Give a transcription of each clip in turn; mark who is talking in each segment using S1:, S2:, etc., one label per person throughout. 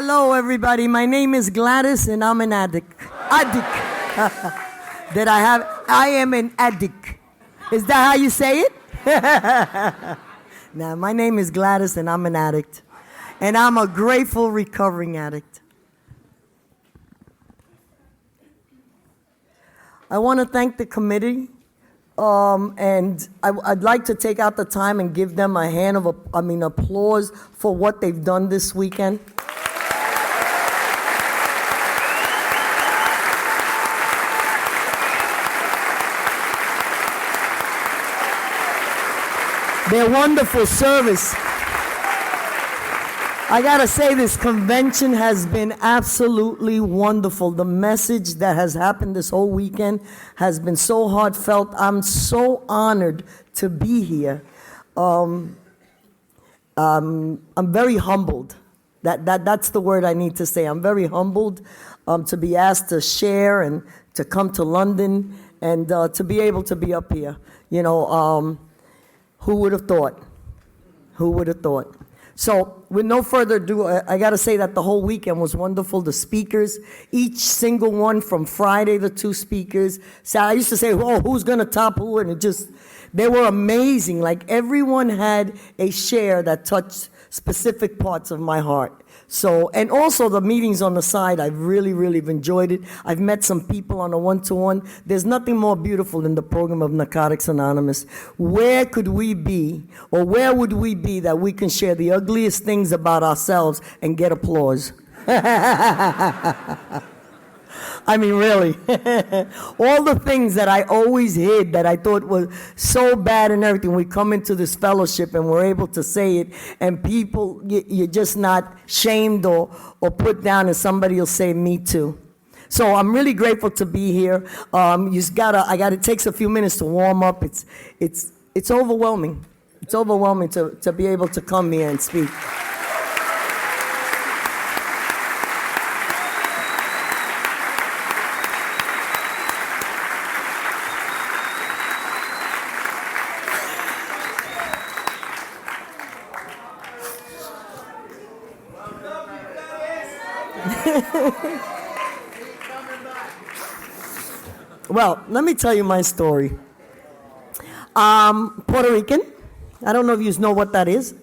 S1: Hello, everybody. My name is Gladys, and I'm an addict. I am an addict. Is that how you say it? Now, my name is Gladys, and I'm an addict. And I'm a grateful, recovering addict. I want to thank the committee, and I'd like to take out the time and give them a hand of applause for what they've done this weekend. Their wonderful service. I gotta say, this convention has been absolutely wonderful. The message that has happened this whole weekend has been so heartfelt. I'm so honored to be here. I'm very humbled. That's the word I need to say. I'm very humbled to be asked to share and to come to London and to be able to be up here. You know, who would have thought? Who would have thought? So, with no further ado, I got to say that the whole weekend was wonderful. The speakers, each single one from Friday, the two speakers. So I used to say, oh, who's going to top who? And they were amazing. Like, everyone had a share that touched specific parts of my heart. So, and also the meetings on the side, I've really, really enjoyed it. I've met some people on a one-to-one. There's nothing more beautiful than the program of Narcotics Anonymous. Where could we be, or where would we be that we can share the ugliest things about ourselves and get applause? I mean, really. All the things that I always hid that I thought was so bad and everything, we come into this fellowship and we're able to say it, and people, you're just not shamed or put down, and somebody will say, me too. So I'm really grateful to be here. It takes a few minutes to warm up. It's overwhelming. It's overwhelming to be able to come here and speak. Well, let me tell you my story. Puerto Rican. I don't know if you know what that is.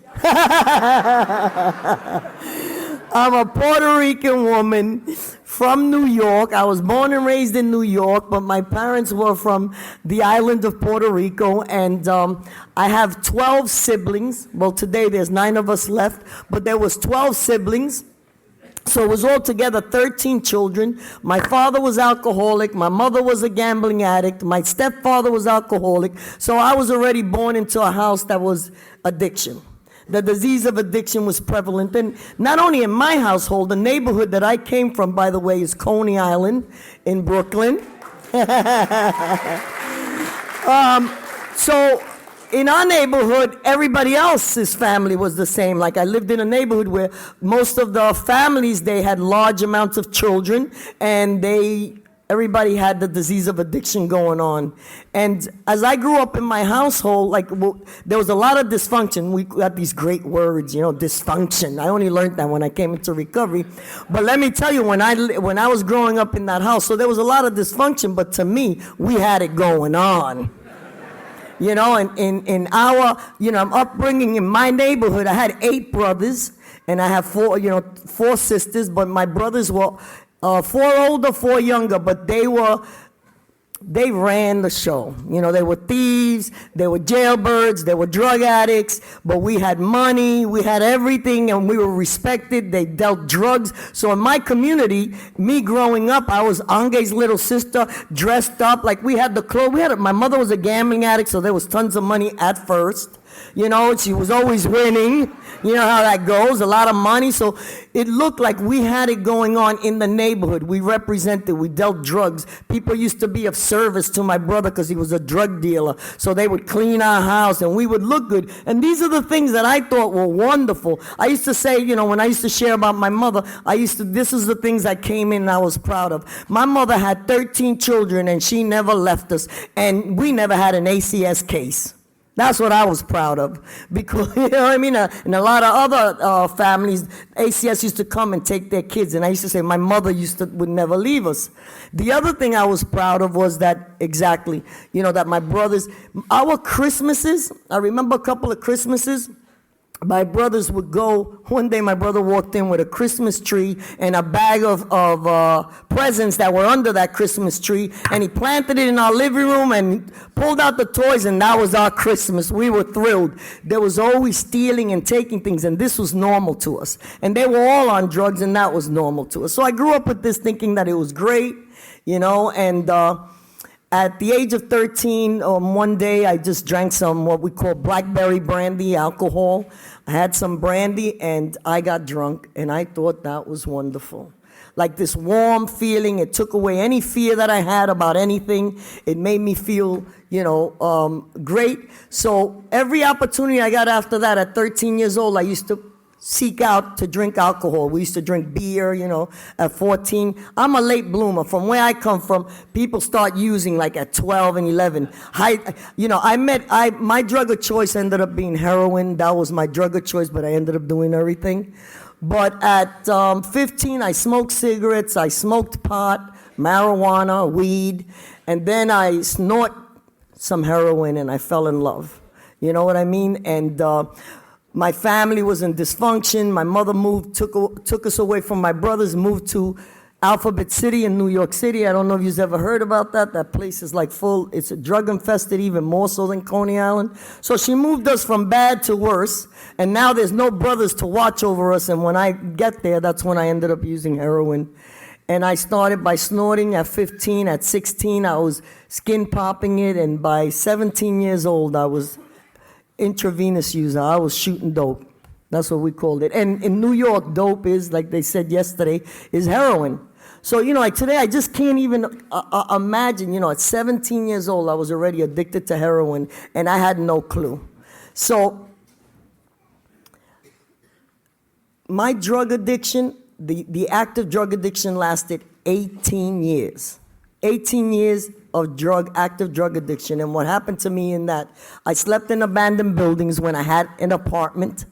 S1: I'm a Puerto Rican woman from New York. I was born and raised in New York, but my parents were from the island of Puerto Rico, and I have 12 siblings. Well, today there's 9 of us left, but there was 12 siblings. So it was altogether 13 children. My father was alcoholic. My mother was a gambling addict. My stepfather was alcoholic. So I was already born into a house that was addiction. The disease of addiction was prevalent. And not only in my household, the neighborhood that I came from, by the way, is Coney Island in Brooklyn. So in our neighborhood, everybody else's family was the same. Like, I lived in a neighborhood where most of the families, they had large amounts of children, and everybody had the disease of addiction going on. And as I grew up in my household, there was a lot of dysfunction. We got these great words, dysfunction. I only learned that when I came into recovery. But let me tell you, when I was growing up in that house, so there was a lot of dysfunction, but to me, we had it going on. In our, upbringing in my neighborhood, I had 8 brothers, and I have 4 sisters, but my brothers were 4 older, 4 younger, but they ran the show. They were thieves, they were jailbirds, they were drug addicts, but we had money, we had everything, and we were respected. They dealt drugs. So in my community, me growing up, I was Ange's little sister, dressed up, like we had the clothes. My mother was a gambling addict, so there was tons of money at first. She was always winning. You know how that goes, a lot of money. So it looked like we had it going on in the neighborhood. We represented, we dealt drugs. People used to be of service to my brother because he was a drug dealer. So they would clean our house and we would look good. And these are the things that I thought were wonderful. I used to say, when I used to share about my mother, this is the things I came in and I was proud of. My mother had 13 children and she never left us. And we never had an ACS case. That's what I was proud of. Because, you know what I mean? And a lot of other families, ACS used to come and take their kids. And I used to say, my mother would never leave us. The other thing I was proud of was that, exactly, that my brothers, our Christmases, I remember a couple of Christmases, my brothers would go. One day my brother walked in with a Christmas tree and a bag of presents that were under that Christmas tree, and he planted it in our living room and pulled out the toys, and that was our Christmas. We were thrilled. There was always stealing and taking things, and this was normal to us. And they were all on drugs, and that was normal to us. So I grew up with this thinking that it was great, and at the age of 13, one day I just drank some what we call blackberry brandy, alcohol. I had some brandy and I got drunk, and I thought that was wonderful. Like this warm feeling, it took away any fear that I had about anything. It made me feel, great. So every opportunity I got after that, at 13 years old, I used to seek out to drink alcohol. We used to drink beer, at 14. I'm a late bloomer. From where I come from, people start using like at 12 and 11. My drug of choice ended up being heroin. That was my drug of choice, but I ended up doing everything. But at 15, I smoked cigarettes, I smoked pot, marijuana, weed, and then I snort some heroin and I fell in love. You know what I mean? And my family was in dysfunction. My mother took us away from my brothers, moved to Alphabet City in New York City. I don't know if you've ever heard about that. That place is like full. It's a drug infested, even more so than Coney Island. So she moved us from bad to worse, and now there's no brothers to watch over us. And when I get there, that's when I ended up using heroin. And I started by snorting at 15. At 16, I was skin popping it, and by 17 years old, I was intravenous user. I was shooting dope. That's what we called it. And in New York, dope is, like they said yesterday, is heroin. So, like today, I just can't even imagine, at 17 years old, I was already addicted to heroin, and I had no clue. So my drug addiction, the active drug addiction lasted 18 years. 18 years of active drug addiction. And what happened to me in that, I slept in abandoned buildings when I had an apartment.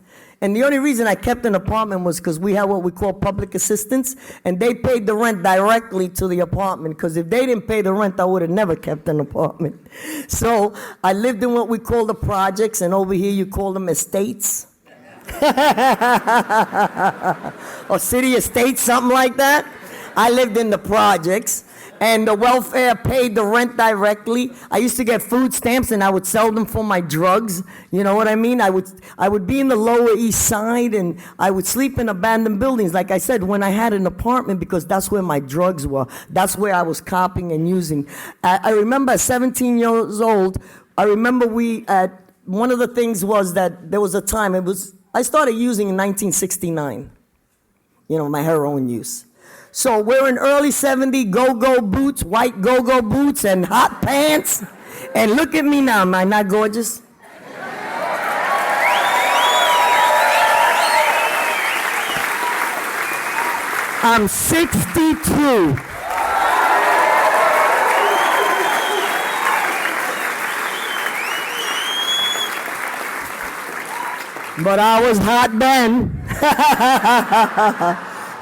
S1: And the only reason I kept an apartment was because we had what we call public assistance, and they paid the rent directly to the apartment, because if they didn't pay the rent, I would have never kept an apartment. So I lived in what we call the projects, and over here you call them estates. Or city estates, something like that. I lived in the projects. And the welfare paid the rent directly. I used to get food stamps, and I would sell them for my drugs. You know what I mean? I would be in the Lower East Side, and I would sleep in abandoned buildings, like I said, when I had an apartment, because that's where my drugs were. That's where I was copying and using. I remember at 17 years old, one of the things was that there was a time, I started using in 1969, my heroin use. So we're in early 70, go-go boots, white go-go boots, and hot pants. And look at me now, am I not gorgeous? I'm 62. But I was hot then.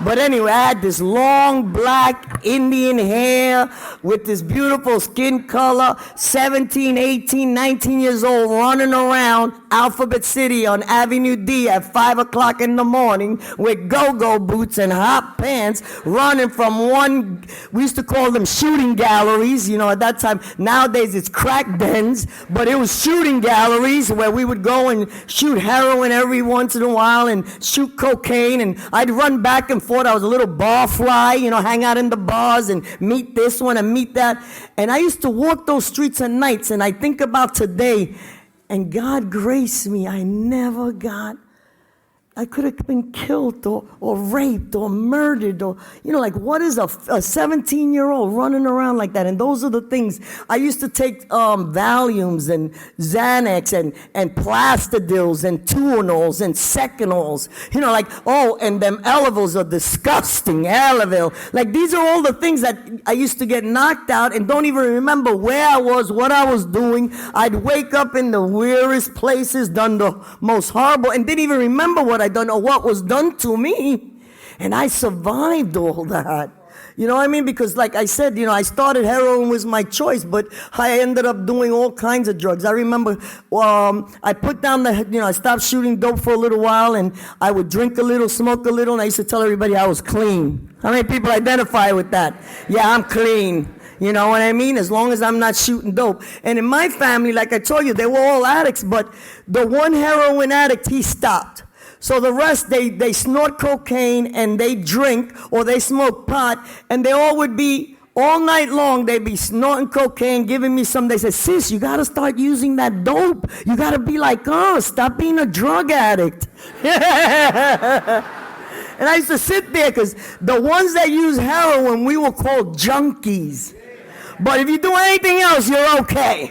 S1: But anyway, I had this long black Indian hair with this beautiful skin color, 17, 18, 19 years old, running around Alphabet City on Avenue D at 5 o'clock in the morning with go-go boots and hot pants, running from we used to call them shooting galleries, at that time. Nowadays it's crack dens, but it was shooting galleries where we would go and shoot heroin every once in a while and shoot cocaine, and I'd run back and forth. I was a little bar fly, hang out in the bars and meet this one and meet that. And I used to walk those streets at nights, and I think about today, and God graced me, I never got I could have been killed or raped or murdered or, like what is a 17-year-old running around like that? And those are the things. I used to take Valiums and Xanax and Plastidils and Tuinals and Secanols, and them Elevils are disgusting, Elevil. Like these are all the things that I used to get knocked out and don't even remember where I was, what I was doing. I'd wake up in the weirdest places, done the most horrible, and didn't even remember what I'd done or what was done to me. And I survived all that. You know what I mean? Because like I said, I started heroin was my choice, but I ended up doing all kinds of drugs. I remember I put down I stopped shooting dope for a little while, and I would drink a little, smoke a little, and I used to tell everybody I was clean. How many people identify with that? Yeah, I'm clean. You know what I mean? As long as I'm not shooting dope. And in my family, like I told you, they were all addicts, but the one heroin addict, he stopped. So the rest, they snort cocaine and they drink or they smoke pot, and they all would be, all night long, they'd be snorting cocaine, giving me some. They said, sis, you got to start using that dope. You got to be like us. Stop being a drug addict. And I used to sit there because the ones that use heroin, we were called junkies. But if you do anything else, you're okay.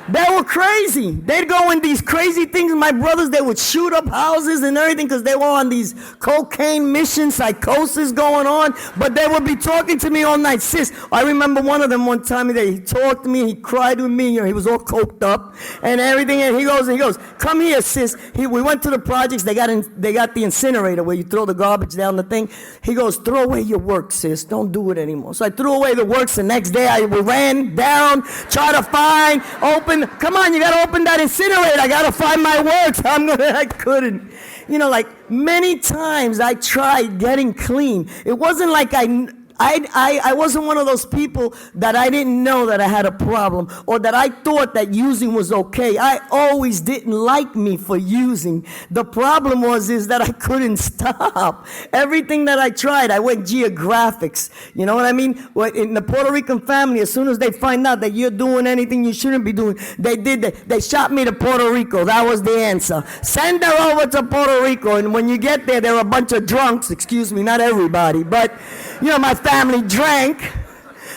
S1: They were crazy. They'd go in these crazy things. My brothers, they would shoot up houses and everything because they were on these cocaine missions, psychosis going on. But they would be talking to me all night. Sis, I remember one of them one time, he talked to me, he cried with me, he was all coked up and everything. And he goes, come here, sis. We went to the projects. They got the incinerator where you throw the garbage down the thing. He goes, throw away your work, sis. Don't do it anymore. So I threw away the works. The next day I ran down, tried to find, open. Come on, you got to open that incinerator. I got to find my works. I couldn't. Like many times I tried getting clean. It wasn't like I wasn't one of those people that I didn't know that I had a problem or that I thought that using was okay. I always didn't like me for using. The problem is that I couldn't stop. Everything that I tried, I went geographics. You know what I mean? In the Puerto Rican family, as soon as they find out that you're doing anything you shouldn't be doing, they shot me to Puerto Rico. That was the answer. Send her over to Puerto Rico, and when you get there, there are a bunch of drunks. Excuse me, not everybody, but my family drank.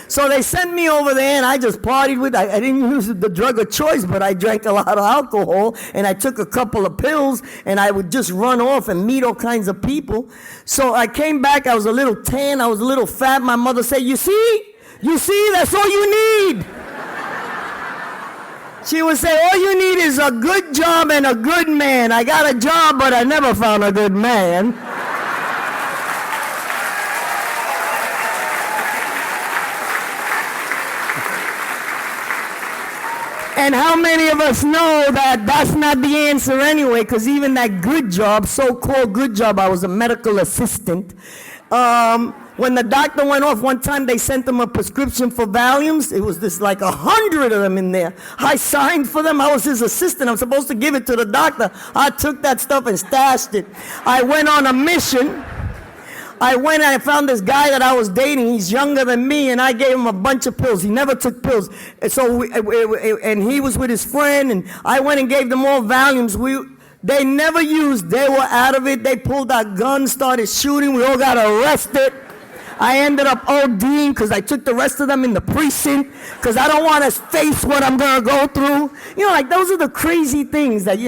S1: So they sent me over there, and I just partied with. I didn't use the drug of choice, but I drank a lot of alcohol, and I took a couple of pills, and I would just run off and meet all kinds of people. So I came back. I was a little tan. I was a little fat. My mother said, you see, that's all you need. She would say, all you need is a good job and a good man. I got a job, but I never found a good man. And how many of us know that that's not the answer anyway? Because even that good job, so-called good job, I was a medical assistant. When the doctor went off one time, they sent him a prescription for Valiums. It was this like 100 of them in there. I signed for them. I was his assistant. I'm supposed to give it to the doctor. I took that stuff and stashed it. I went on a mission. I went and I found this guy that I was dating. He's younger than me, and I gave him a bunch of pills. He never took pills. And so and he was with his friend, and I went and gave them all Valiums. They never used. They were out of it. They pulled out guns, started shooting. We all got arrested. I ended up ODing because I took the rest of them in the precinct because I don't want to face what I'm going to go through. Like those are the crazy things that,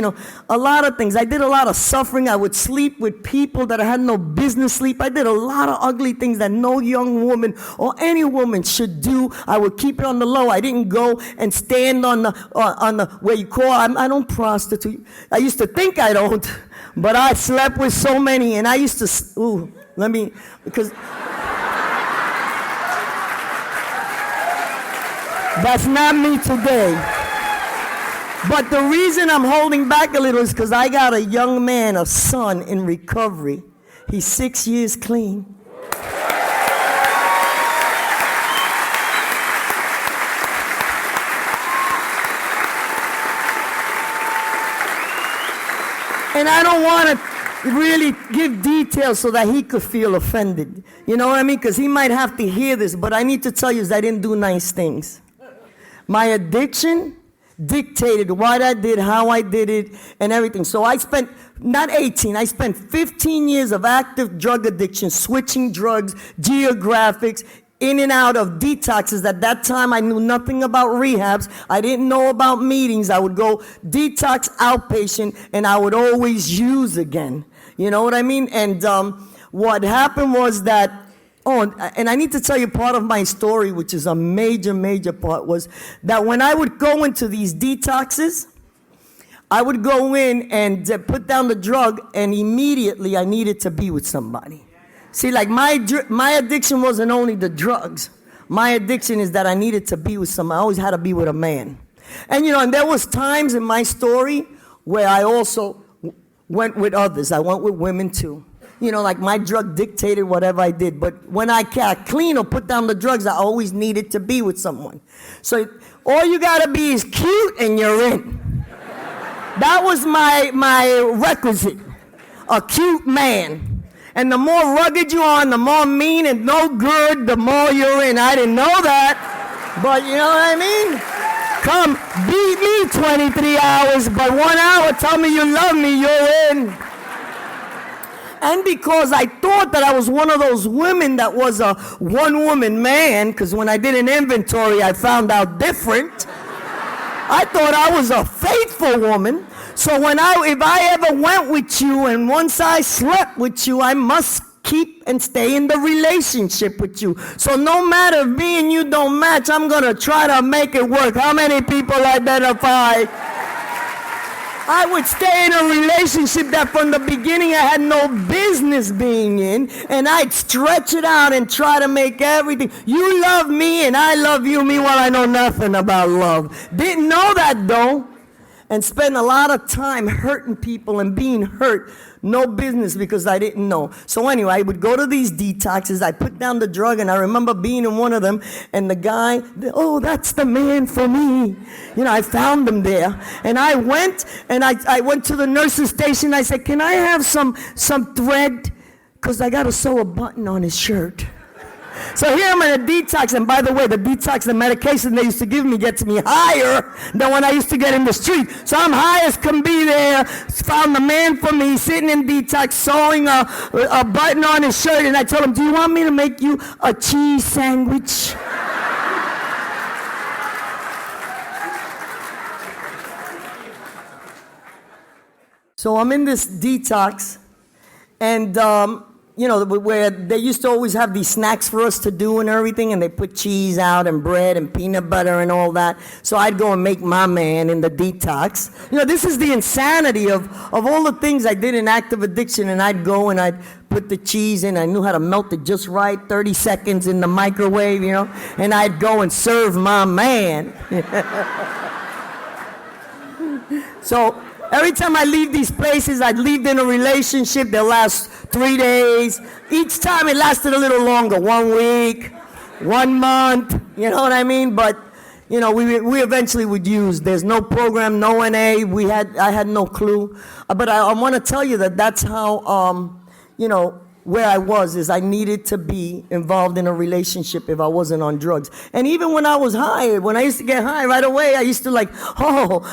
S1: a lot of things. I did a lot of suffering. I would sleep with people that I had no business sleep. I did a lot of ugly things that no young woman or any woman should do. I would keep it on the low. I didn't go and stand on the where you call. I don't prostitute. I used to think I don't, but I slept with so many, and I used to, because that's not me today. But the reason I'm holding back a little is because I got a young man, a son in recovery. He's 6 years clean. And I don't want to really give details so that he could feel offended. You know what I mean? Because he might have to hear this, but I need to tell you is I didn't do nice things. My addiction dictated what I did, how I did it, and everything. So I spent, not 18, I spent 15 years of active drug addiction, switching drugs, geographics, in and out of detoxes. At that time, I knew nothing about rehabs. I didn't know about meetings. I would go detox outpatient, and I would always use again. You know what I mean? And what happened was that, and I need to tell you part of my story, which is a major, major part, was that when I would go into these detoxes, I would go in and put down the drug, and immediately I needed to be with somebody. See, like my addiction wasn't only the drugs. My addiction is that I needed to be with someone. I always had to be with a man. And, and there was times in my story where I also went with others. I went with women too. Like my drug dictated whatever I did. But when I got clean or put down the drugs, I always needed to be with someone. So all you got to be is cute and you're in. That was my requisite, a cute man. And the more rugged you are, and the more mean and no good, the more you're in. I didn't know that, but you know what I mean? Come, beat me 23 hours, but 1 hour, tell me you love me, you're in. And because I thought that I was one of those women that was a one-woman man, because when I did an inventory, I found out different. I thought I was a faithful woman. So if I ever went with you and once I slept with you, I must keep and stay in the relationship with you. So no matter if me and you don't match, I'm going to try to make it work. How many people identify? I would stay in a relationship that from the beginning I had no business being in, and I'd stretch it out and try to make everything. You love me and I love you, meanwhile I know nothing about love. Didn't know that though. And spend a lot of time hurting people and being hurt. No business because I didn't know. So anyway, I would go to these detoxes. I put down the drug, and I remember being in one of them, and the guy, that's the man for me. I found him there. And I went, and I went to the nurse's station. I said, can I have some thread? Because I got to sew a button on his shirt. So here I'm in a detox, and by the way, the detox, the medication they used to give me gets me higher than when I used to get in the street. So I'm high as can be there, found the man for me, sitting in detox, sewing a button on his shirt, and I told him, do you want me to make you a cheese sandwich? So I'm in this detox, and where they used to always have these snacks for us to do and everything, and they put cheese out and bread and peanut butter and all that. So I'd go and make my man in the detox. This is the insanity of all the things I did in active addiction, and I'd go and I'd put the cheese in. I knew how to melt it just right, 30 seconds in the microwave, and I'd go and serve my man. So every time I leave these places, I'd leave in a relationship that lasts 3 days. Each time it lasted a little longer, 1 week, 1 month, you know what I mean? But, we eventually would use. There's no program, no NA. I had no clue. But I want to tell you that that's how, where I was, is I needed to be involved in a relationship if I wasn't on drugs. And even when I was high, when I used to get high right away, I used to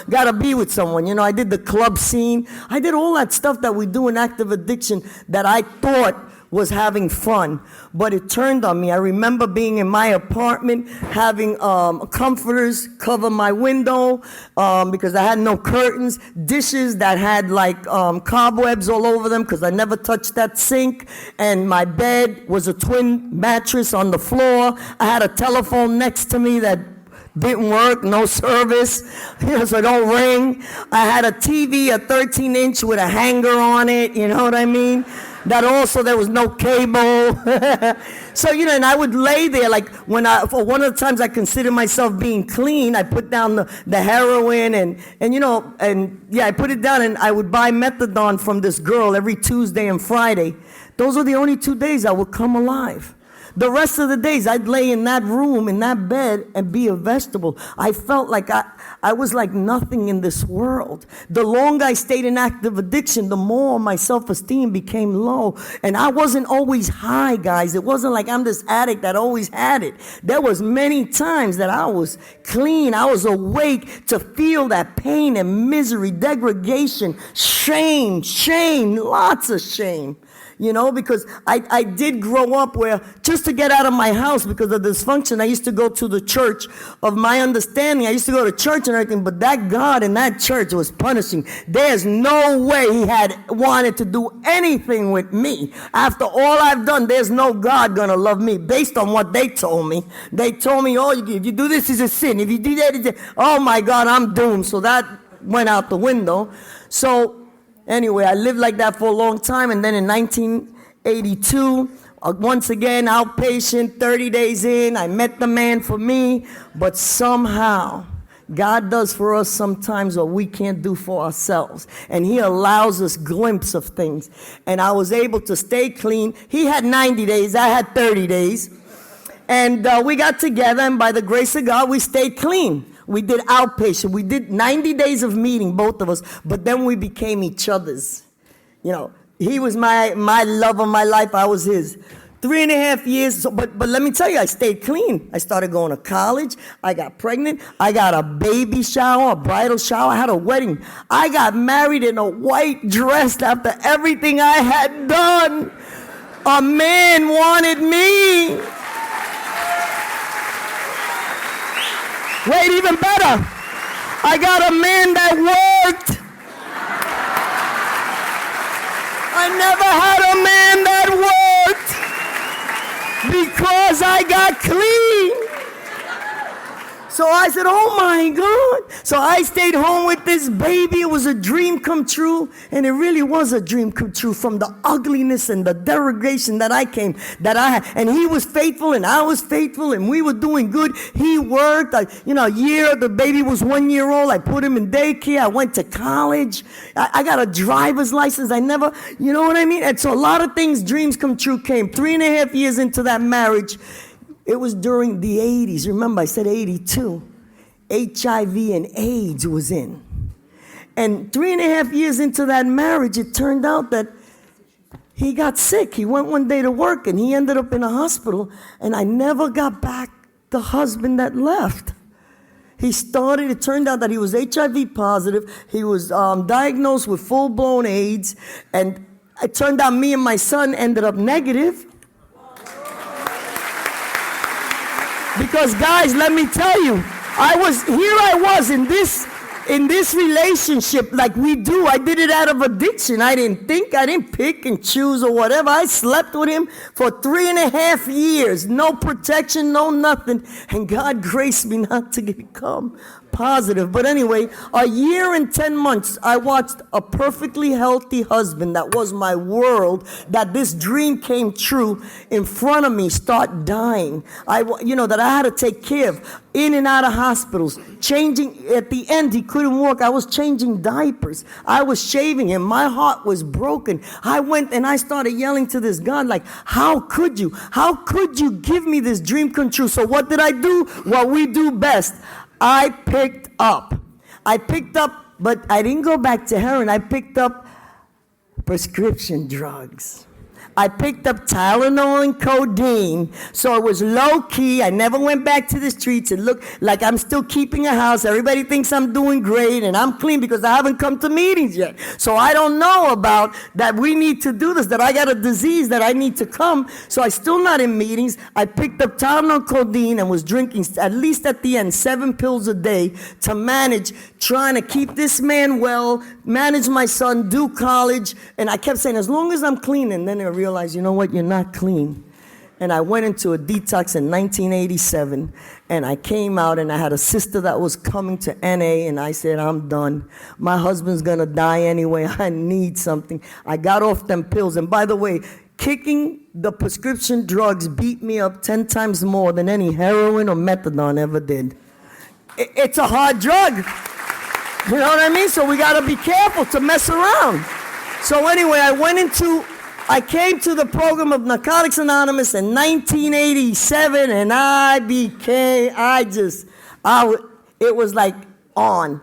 S1: gotta be with someone. I did the club scene. I did all that stuff that we do in active addiction that I thought was having fun, but it turned on me. I remember being in my apartment, having comforters cover my window because I had no curtains, dishes that had cobwebs all over them because I never touched that sink, and my bed was a twin mattress on the floor. I had a telephone next to me that didn't work, no service, so don't ring. I had a TV, a 13-inch with a hanger on it, you know what I mean? That also, there was no cable. So, and I would lay there, for one of the times I considered myself being clean, I put down the heroin and I put it down, and I would buy methadone from this girl every Tuesday and Friday. Those were the only 2 days I would come alive. the rest of the days, I'd lay in that room, in that bed, and be a vegetable. I felt like I was like nothing in this world. The longer I stayed in active addiction, the more my self-esteem became low. And I wasn't always high, guys. It wasn't like I'm this addict that always had it. There was many times that I was clean. I was awake to feel that pain and misery, degradation, shame, lots of shame. Because I did grow up where just to get out of my house because of dysfunction, I used to go to the church of my understanding. I used to go to church and everything, but that God in that church was punishing. There's no way he had wanted to do anything with me. After all I've done, there's no God gonna love me based on what they told me. They told me, if you do this, it's a sin. If you do that, it's oh my God, I'm doomed. So that went out the window. So anyway, I lived like that for a long time, and then in 1982, once again, outpatient, 30 days in, I met the man for me, but somehow, God does for us sometimes what we can't do for ourselves, and he allows us glimpses of things, and I was able to stay clean. He had 90 days, I had 30 days, and we got together, and by the grace of God, we stayed clean. We did outpatient. We did 90 days of meeting, both of us, but then we became each other's. He was my love of my life. I was his. 3.5 years, but let me tell you, I stayed clean. I started going to college. I got pregnant. I got a baby shower, a bridal shower. I had a wedding. I got married in a white dress after everything I had done. A man wanted me. Wait, even better. I got a man that worked. I never had a man that worked because I got clean. So I said, oh my God. So I stayed home with this baby. It was a dream come true. And it really was a dream come true from the ugliness and the derogation that I had. And he was faithful and I was faithful and we were doing good. He worked. A year, the baby was 1 year old. I put him in daycare. I went to college. I got a driver's license. I never, you know what I mean? And so a lot of things, dreams come true, came. 3.5 years into that marriage. It was during the 80s. Remember, I said 82. HIV and AIDS was in. And 3.5 years into that marriage, it turned out that he got sick. He went one day to work, and he ended up in a hospital, and I never got back the husband that left. It turned out that he was HIV positive. He was diagnosed with full-blown AIDS, and it turned out me and my son ended up negative. Because guys, let me tell you, I was in this relationship like we do. I did it out of addiction. I didn't pick and choose or whatever. I slept with him for 3.5 years. No protection, no nothing. And God graced me not to become positive. But anyway, a year and 10 months, I watched a perfectly healthy husband that was my world, that this dream came true in front of me, start dying. That I had to take care of, in and out of hospitals, changing. At the end, he couldn't walk. I was changing diapers. I was shaving him. My heart was broken. I went and I started yelling to this God, like, how could you? How could you give me this dream come true? So what did I do? What we do best. I picked up, but I didn't go back to heroin. I picked up prescription drugs. I picked up Tylenol and codeine, so it was low-key. I never went back to the streets. It looked like I'm still keeping a house. Everybody thinks I'm doing great, and I'm clean because I haven't come to meetings yet. So I don't know about that we need to do this, that I got a disease that I need to come, so I'm still not in meetings. I picked up Tylenol and codeine and was drinking, at least at the end, 7 pills a day to manage, trying to keep this man well, manage my son, do college, and I kept saying, as long as I'm clean, and then I realized, you know what, you're not clean. And I went into a detox in 1987, and I came out, and I had a sister that was coming to NA, and I said, I'm done. My husband's gonna die anyway. I need something. I got off them pills, and by the way, kicking the prescription drugs beat me up 10 times more than any heroin or methadone ever did. It's a hard drug. You know what I mean? So we gotta be careful to mess around. So anyway, I went into I came to the program of Narcotics Anonymous in 1987, and it was like on.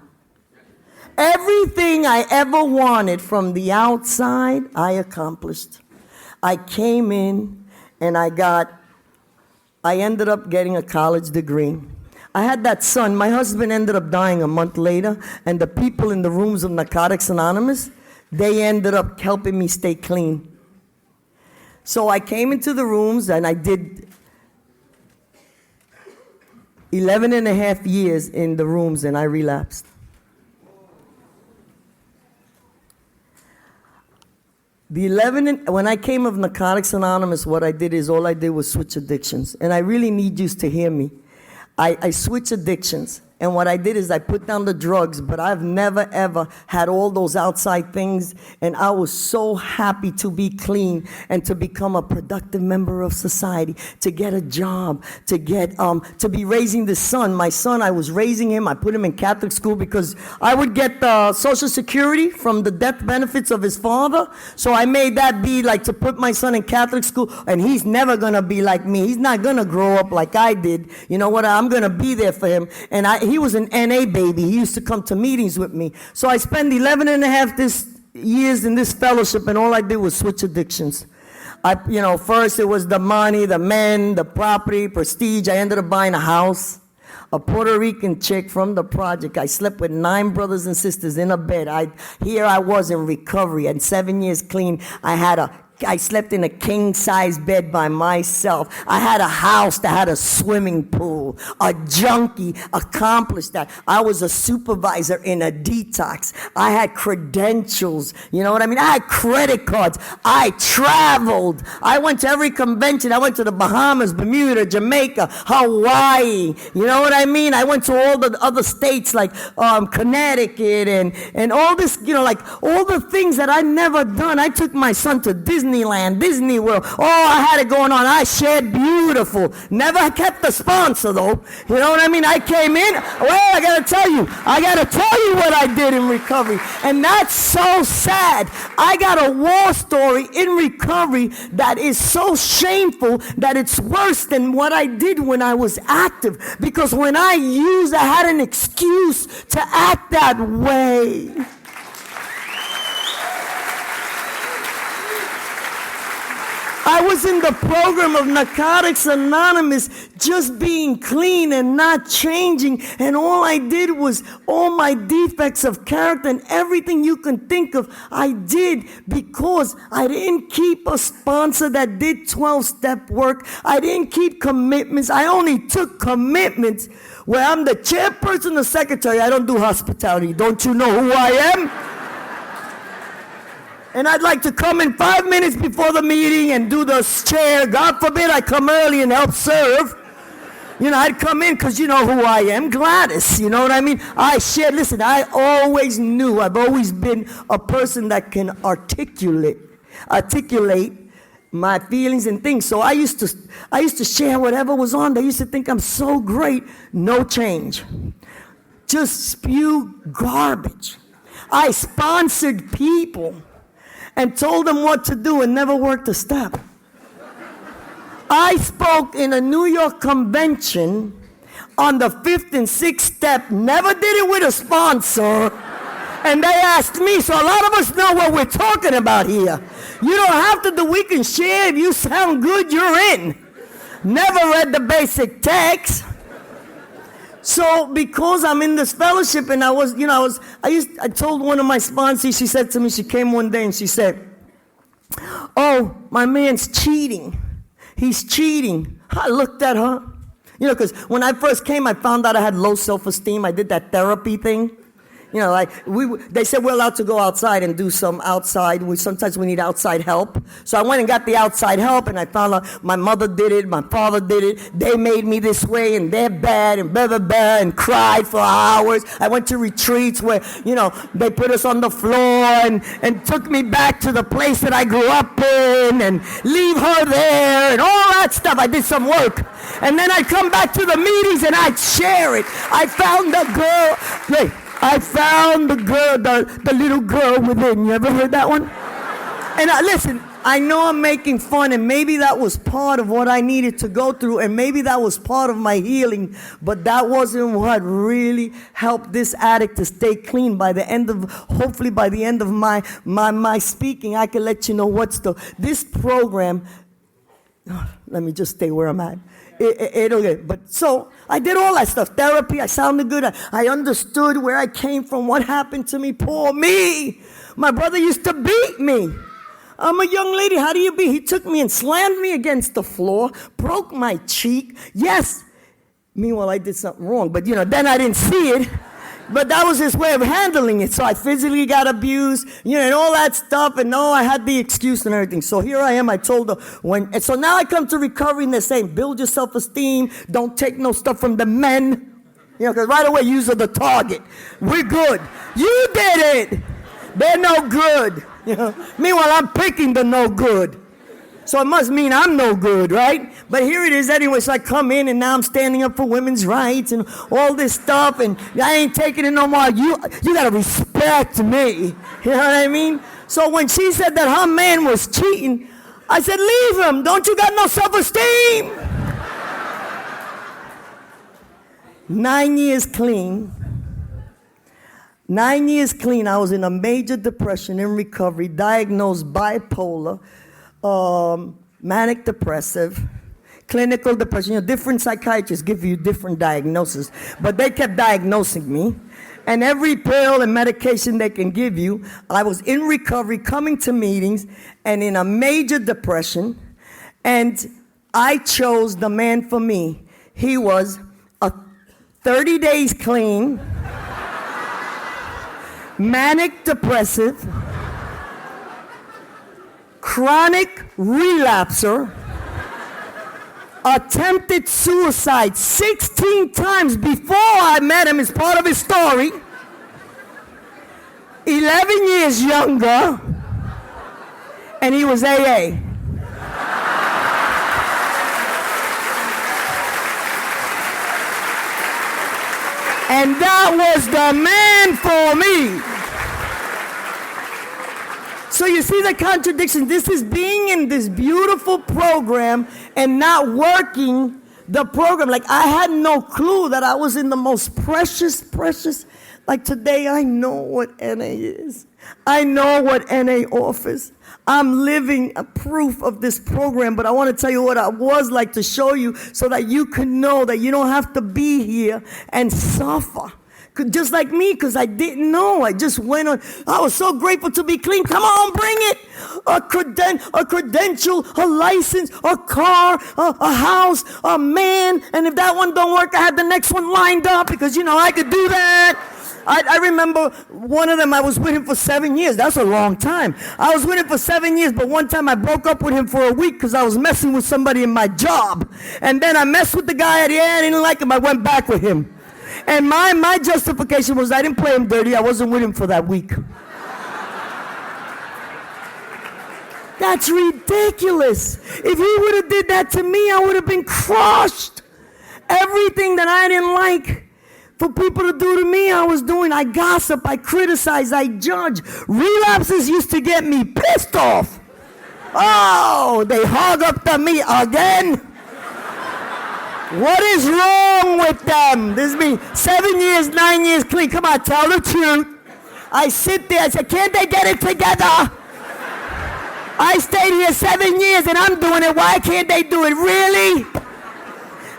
S1: Everything I ever wanted from the outside, I accomplished. I came in and I ended up getting a college degree. I had that son. My husband ended up dying a month later, and the people in the rooms of Narcotics Anonymous, they ended up helping me stay clean. So I came into the rooms and I did 11 and a half years in the rooms, and I relapsed. When I came of Narcotics Anonymous, what I did was switch addictions. And I really need you to hear me. I switched addictions. And what I did is I put down the drugs, but I've never, ever had all those outside things. And I was so happy to be clean and to become a productive member of society, to get a job, to be raising this son. My son, I was raising him. I put him in Catholic school because I would get Social Security from the death benefits of his father. So I made that be like to put my son in Catholic school, and he's never going to be like me. He's not going to grow up like I did. You know what? I'm going to be there for him. And he was an NA baby. He used to come to meetings with me. So I spent 11 and a half years in this fellowship, and all I did was switch addictions. First it was the money, the men, the property, prestige. I ended up buying a house. A Puerto Rican chick from the project. I slept with 9 brothers and sisters in a bed. Here I was in recovery, and 7 years clean. I slept in a king-size bed by myself. I had a house that had a swimming pool. A junkie accomplished that. I was a supervisor in a detox. I had credentials. You know what I mean? I had credit cards. I traveled. I went to every convention. I went to the Bahamas, Bermuda, Jamaica, Hawaii. You know what I mean? I went to all the other states like Connecticut and all this, like all the things that I never done. I took my son to Disneyland, Disney World. Oh, I had it going on. I shared beautiful. Never kept the sponsor, though. You know what I mean? I came in. Well, I got to tell you what I did in recovery. And that's so sad. I got a war story in recovery that is so shameful that it's worse than what I did when I was active. Because when I had an excuse to act that way. I was in the program of Narcotics Anonymous, just being clean and not changing, and all I did was all my defects of character and everything you can think of, I did because I didn't keep a sponsor that did 12-step work. I didn't keep commitments. I only took commitments where I'm the chairperson, the secretary. I don't do hospitality. Don't you know who I am? And I'd like to come in 5 minutes before the meeting and do the chair. God forbid I come early and help serve. I'd come in because you know who I am, Gladys. You know what I mean? Listen, I always knew, I've always been a person that can articulate my feelings and things. So I used to share whatever was on. They used to think I'm so great. No change. Just spew garbage. I sponsored people and told them what to do and never worked a step. I spoke in a New York convention on the 5th and 6th step, never did it with a sponsor, and they asked me, so a lot of us know what we're talking about here. You don't have to do, we can share, if you sound good, you're in. Never read the basic text. So because I'm in this fellowship and I told one of my sponsors, she said to me, she came one day and she said, oh, my man's cheating. He's cheating. I looked at her. Because when I first came, I found out I had low self-esteem. I did that therapy thing. They said we're allowed to go outside and do some outside. Sometimes we need outside help. So I went and got the outside help, and I found out my mother did it, my father did it. They made me this way, and they're bad, and blah, blah, blah, and cried for hours. I went to retreats where, they put us on the floor and took me back to the place that I grew up in and leave her there and all that stuff. I did some work. And then I'd come back to the meetings, and I'd share it. I found the girl. I found the girl, the little girl within. You ever heard that one? And listen, I know I'm making fun, and maybe that was part of what I needed to go through, and maybe that was part of my healing, but that wasn't what really helped this addict to stay clean. Hopefully by the end of my speaking, I can let you know this program. Let me just stay where I'm at. But so I did all that stuff. Therapy, I sounded good. I understood where I came from, what happened to me. Poor me. My brother used to beat me. I'm a young lady. How do you beat? He took me and slammed me against the floor, broke my cheek. Yes. Meanwhile, I did something wrong. But, then I didn't see it. But that was his way of handling it. So I physically got abused, and all that stuff. And no, I had the excuse and everything. So here I am. I told her and so now I come to recovery and they're saying, build your self-esteem. Don't take no stuff from the men. Because right away, you are the target. We're good. You did it. They're no good. Meanwhile, I'm picking the no good. So it must mean I'm no good, right? But here it is anyway. So I come in and now I'm standing up for women's rights and all this stuff. And I ain't taking it no more. You got to respect me. You know what I mean? So when she said that her man was cheating, I said, leave him. Don't you got no self-esteem? 9 years clean. 9 years clean. I was in a major depression, in recovery, diagnosed bipolar, manic depressive, clinical depression. Different psychiatrists give you different diagnoses, but they kept diagnosing me. And every pill and medication they can give you, I was in recovery, coming to meetings, and in a major depression. And I chose the man for me. He was 30 days clean, manic depressive, chronic relapser, attempted suicide 16 times before I met him as part of his story, 11 years younger, and he was AA. And that was the man for me. So you see the contradiction. This is being in this beautiful program and not working the program. Like I had no clue that I was in the most precious. Like today I know what NA is. I know what NA offers. I'm living a proof of this program, but I want to tell you what I was like to show you so that you can know that you don't have to be here and suffer. Just like me, because I didn't know. I just went on. I was so grateful to be clean. Come on, bring it. A credential, a license, a car, a house, a man. And if that one don't work, I had the next one lined up because, I could do that. I remember one of them, I was with him for 7 years. That's a long time. I was with him for 7 years, but one time I broke up with him for a week because I was messing with somebody in my job. And then I messed with the guy at the end. I didn't like him. I went back with him. And my justification was I didn't play him dirty. I wasn't with him for that week. That's ridiculous. If he would have did that to me, I would have been crushed. Everything that I didn't like for people to do to me, I was doing. I gossip, I criticize, I judge. Relapses used to get me pissed off. Oh, they hog up to me again. What is wrong with them? This is me, 7 years, 9 years clean. Come on, tell the truth. I sit there, I say, can't they get it together? I stayed here 7 years and I'm doing it. Why can't they do it? Really?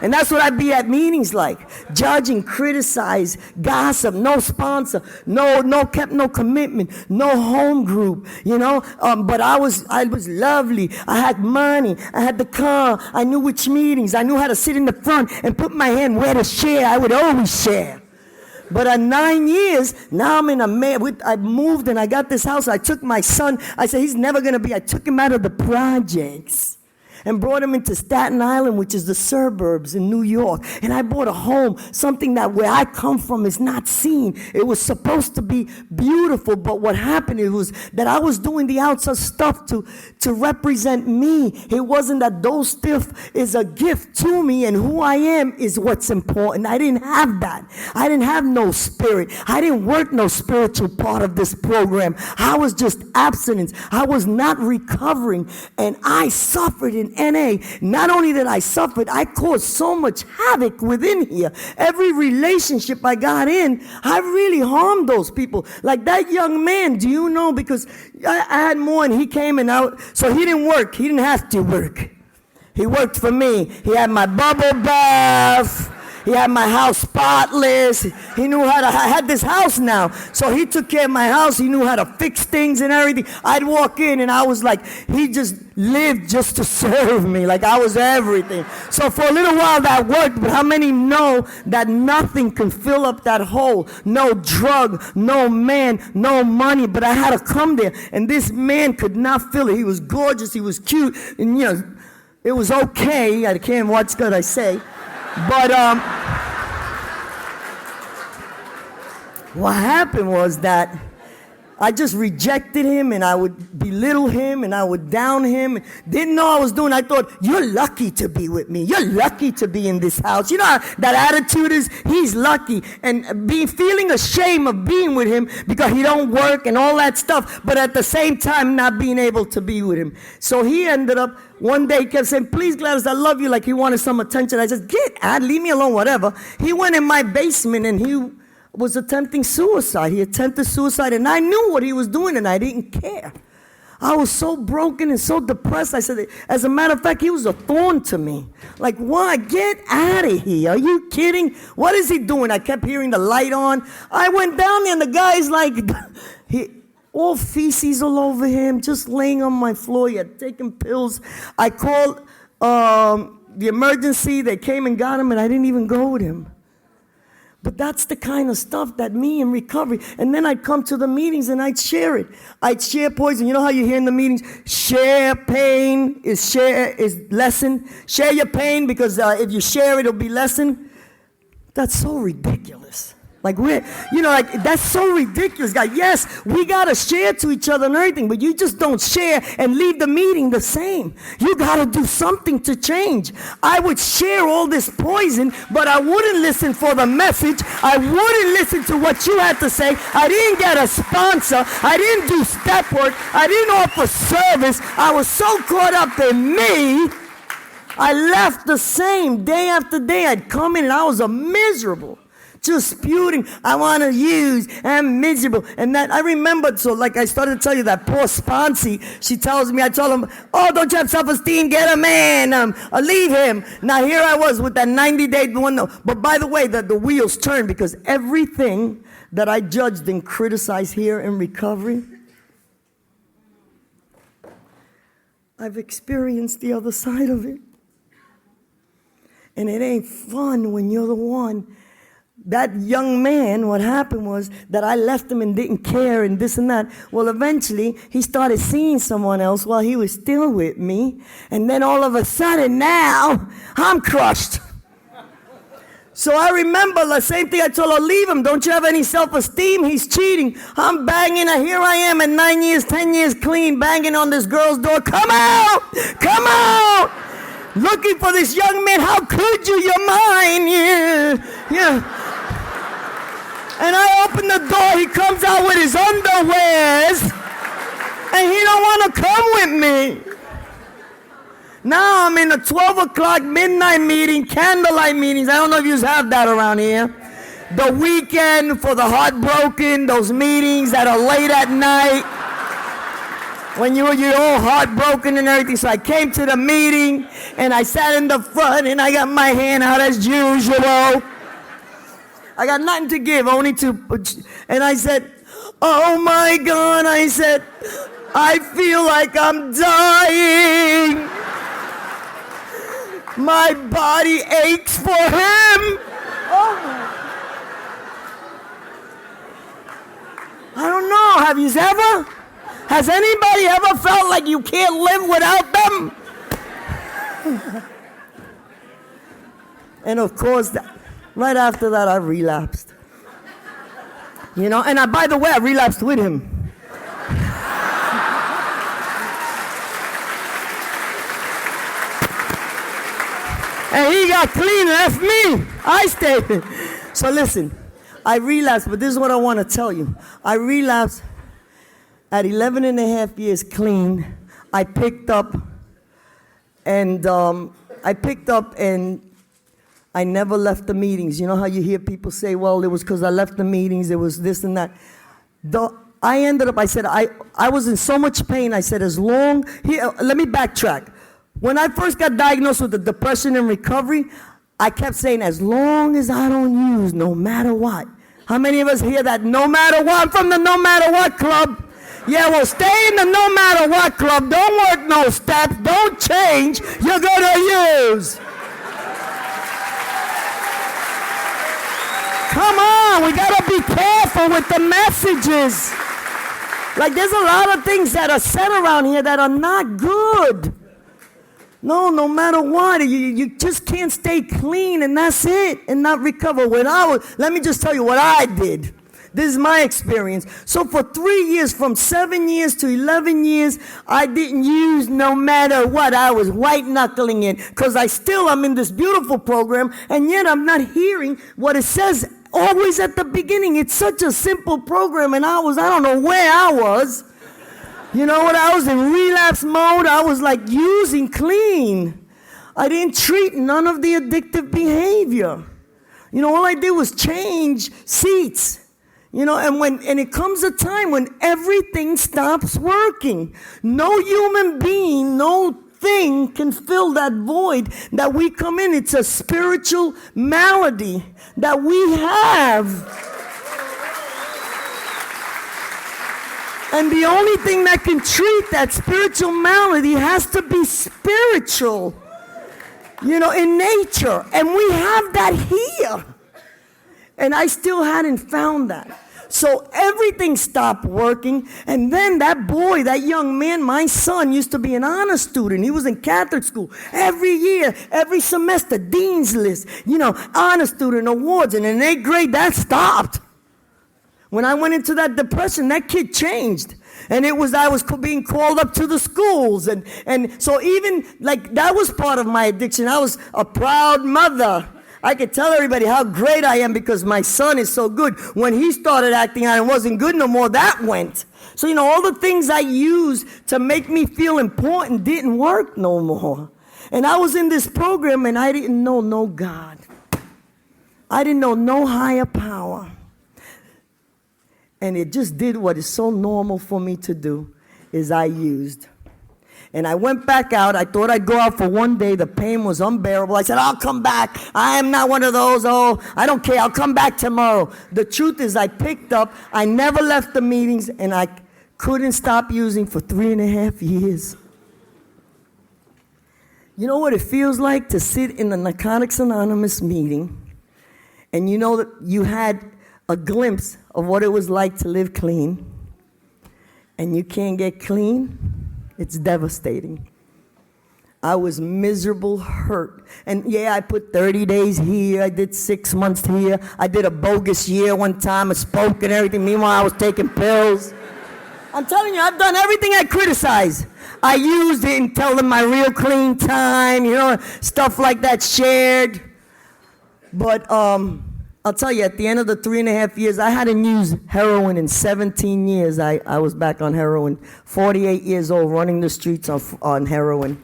S1: And that's what I'd be at meetings like. Judging, criticize, gossip, no sponsor, no commitment, no home group, But I was lovely. I had money. I had the car. I knew which meetings. I knew how to sit in the front and put my hand where to share. I would always share. But at 9 years, now I'm in I moved and I got this house. I took my son. I said, he's never going to be. I took him out of the projects. and brought him into Staten Island, which is the suburbs in New York. And I bought a home, something that where I come from is not seen. It was supposed to be beautiful, but what happened was that I was doing the outside stuff to represent me. It wasn't that those stuff is a gift to me, and who I am is what's important. I didn't have that. I didn't have no spirit. I didn't work no spiritual part of this program. I was just abstinence. I was not recovering, and I suffered in NA. Not only did I suffer, I caused so much havoc within here. Every relationship I got in, I really harmed those people. Like that young man, do you know, because I had more and he came and out, so he didn't work. He didn't have to work. He worked for me. He had my bubble bath. He had my house spotless. He knew how to, I had this house now. So he took care of my house. He knew how to fix things and everything. I'd walk in and I was like, he just lived just to serve me. Like I was everything. So for a little while that worked, but how many know that nothing can fill up that hole? No drug, no man, no money. But I had to come there. And this man could not fill it. He was gorgeous. He was cute. And you know, it was okay. I can't, what's good I say? But what happened was that I just rejected him, and I would belittle him, and I would down him. Didn't know I was doing. I thought, you're lucky to be with me. You're lucky to be in this house. You know how that attitude is? He's lucky. And feeling ashamed of being with him because he don't work and all that stuff, but at the same time not being able to be with him. So he ended up, one day he kept saying, please, Gladys, I love you, like he wanted some attention. I said, get out, leave me alone, whatever. He went in my basement and he was attempting suicide. He attempted suicide, and I knew what he was doing, and I didn't care. I was so broken and so depressed. I said, as a matter of fact, he was a thorn to me. Like, why? Get out of here. Are you kidding? What is he doing? I kept hearing the light on. I went down there, and the guy's like, all feces all over him, just laying on my floor. He had taken pills. I called the emergency. They came and got him, and I didn't even go with him. But that's the kind of stuff that me in recovery. And then I'd come to the meetings and I'd share it. I'd share poison. You know how you hear in the meetings, share pain is lesson. Share your pain because if you share it, it'll be lesson. That's so ridiculous. Like that's so ridiculous, guys. Yes, we gotta share to each other and everything, but you just don't share and leave the meeting the same. You gotta do something to change. I would share all this poison, but I wouldn't listen for the message. I wouldn't listen to what you had to say. I didn't get a sponsor. I didn't do step work. I didn't offer service. I was so caught up in me, I left the same. Day after day, I'd come in and I was miserable. Just spewing, I want to use, I'm miserable. And that, I remembered, so like I started to tell you, that poor sponsee, she tells me, I told him, oh, don't you have self-esteem? Get a man, leave him. Now here I was with that 90-day window. But by the way, the wheels turned, because everything that I judged and criticized here in recovery, I've experienced the other side of it. And it ain't fun when you're the one. That young man, what happened was that I left him and didn't care and this and that. Well, eventually, he started seeing someone else while he was still with me. And then all of a sudden, now, I'm crushed. So I remember the same thing I told her, leave him. Don't you have any self-esteem? He's cheating. I'm banging. Here I am at 9 years, 10 years clean, banging on this girl's door. Come out! Come out! Looking for this young man. How could you? You're mine. Yeah. And I open the door, he comes out with his underwears, and he don't want to come with me. Now I'm in a 12 o'clock midnight meeting, candlelight meetings. I don't know if you have that around here. The weekend for the heartbroken, those meetings that are late at night, when you're all heartbroken and everything. So I came to the meeting, and I sat in the front, and I got my hand out as usual. I got nothing to give, only to, and I said, oh my God, I said, I feel like I'm dying. My body aches for him. Oh. I don't know, has anybody ever felt like you can't live without them? And of course, right after that, I relapsed. You know, and by the way, I relapsed with him. And he got clean and left me. I stayed. So listen, I relapsed, but this is what I want to tell you. I relapsed at 11 and a half years clean. I picked up and I never left the meetings. You know how you hear people say, well, it was because I left the meetings, it was this and that. I said, I was in so much pain. I said, let me backtrack. When I first got diagnosed with the depression and recovery, I kept saying, as long as I don't use, no matter what. How many of us hear that? No matter what, I'm from the no matter what club. Yeah, well, stay in the no matter what club. Don't work no steps. Don't change. You're going to use. Come on, we got to be careful with the messages. Like, there's a lot of things that are said around here that are not good. No matter what, you just can't stay clean, and that's it, and not recover. Let me just tell you what I did. This is my experience. So for 3 years, from 7 years to 11 years, I didn't use no matter what. I was white-knuckling it, because I'm in this beautiful program, and yet I'm not hearing what it says always at the beginning. It's such a simple program, and I don't know where I was. You know what? I was in relapse mode. I was like using clean. I didn't treat none of the addictive behavior. You know, all I did was change seats. You know, and it comes a time when everything stops working. No human being, no thing can fill that void that we come in. It's a spiritual malady that we have. And the only thing that can treat that spiritual malady has to be spiritual, you know, in nature. And we have that here. And I still hadn't found that. So everything stopped working. And then that young man, my son, used to be an honor student. He was in Catholic school. Every year, every semester, dean's list, you know, honor student awards. And in 8th grade, that stopped. When I went into that depression, that kid changed. And I was being called up to the schools. And so even, like, that was part of my addiction. I was a proud mother. I could tell everybody how great I am because my son is so good. When he started acting out and wasn't good no more, that went. So, you know, all the things I used to make me feel important didn't work no more. And I was in this program and I didn't know no God. I didn't know no higher power. And it just did what is so normal for me to do, is I used. And I went back out. I thought I'd go out for one day. The pain was unbearable. I said, I'll come back. I am not one of those, I don't care. I'll come back tomorrow. The truth is I picked up. I never left the meetings, and I couldn't stop using for 3.5 years. You know what it feels like to sit in the Narcotics Anonymous meeting, and you know that you had a glimpse of what it was like to live clean, and you can't get clean? It's devastating. I was miserable, hurt. And yeah, I put 30 days here. I did 6 months here. I did a bogus year one time. I spoke and everything. Meanwhile, I was taking pills. I'm telling you, I've done everything I criticize. I used it and tell them my real clean time, you know, stuff like that shared. But I'll tell you, at the end of the 3.5 years, I hadn't used heroin in 17 years. I was back on heroin, 48 years old, running the streets on heroin.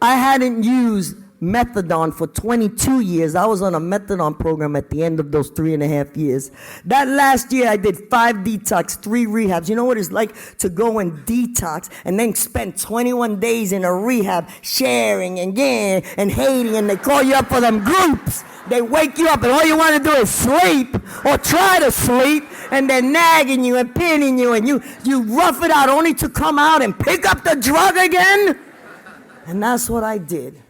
S1: I hadn't used methadone for 22 years. I was on a methadone program at the end of those 3.5 years. That last year, I did 5 detox, 3 rehabs. You know what it's like to go and detox and then spend 21 days in a rehab sharing and hating, and they call you up for them groups. They wake you up and all you want to do is sleep or try to sleep, and they're nagging you and pinning you, and you rough it out only to come out and pick up the drug again. And that's what I did.